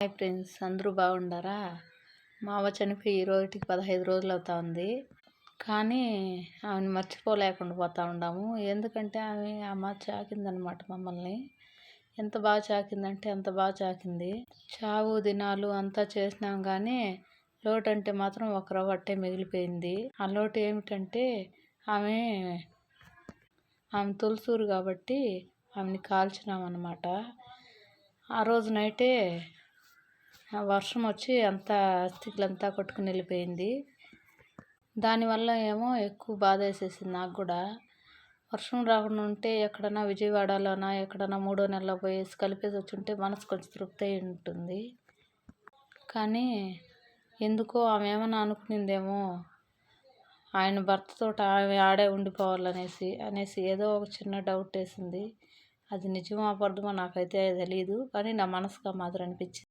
Hi friends, అందరూ బాగుండారా? మా అవ్వ చనిపోయి ఈ రోజుకి 15 రోజులు అవుతా ఉంది. కానీ ఆమెను మర్చిపోలేకుండా పోతా ఉన్నాము. ఎందుకంటే అమ్మ చాకిందనమాట మమ్మల్ని. ఎంత బాగా చాకిందంటే అంత బాగా చాకింది. చావు దినాలు అంతా చేసినాం కానీ లోటు అంటే మాత్రం ఒక రవ్వ అట్టే మిగిలిపోయింది. ఆ లోటు ఏమిటంటే ఆమె తొలిసూరు కాబట్టి ఆమెని కాల్చినామన్నమాట. ఆ రోజు నైటే వర్షం వచ్చి అంతా అస్థికలంతా కొట్టుకుని వెళ్ళిపోయింది. దానివల్ల ఏమో ఎక్కువ బాధ వేసేసింది నాకు కూడా. వర్షం రాకుండా ఉంటే ఎక్కడన్నా విజయవాడలోనా ఎక్కడన్నా 3వ నెలలో పోయేసి కలిపేసి వచ్చి ఉంటే మనసు కొంచెం తృప్తి అయి ఉంటుంది. కానీ ఎందుకో ఆమె ఏమన్నా అనుకునిందేమో, ఆయన భర్తతో ఆమె ఆడే ఉండిపోవాలనేసి ఏదో ఒక చిన్న డౌట్ వేసింది. అది నిజమో అబద్ధమో నాకైతే తెలియదు, కానీ నా మనసుకు మాత్రం అనిపించింది.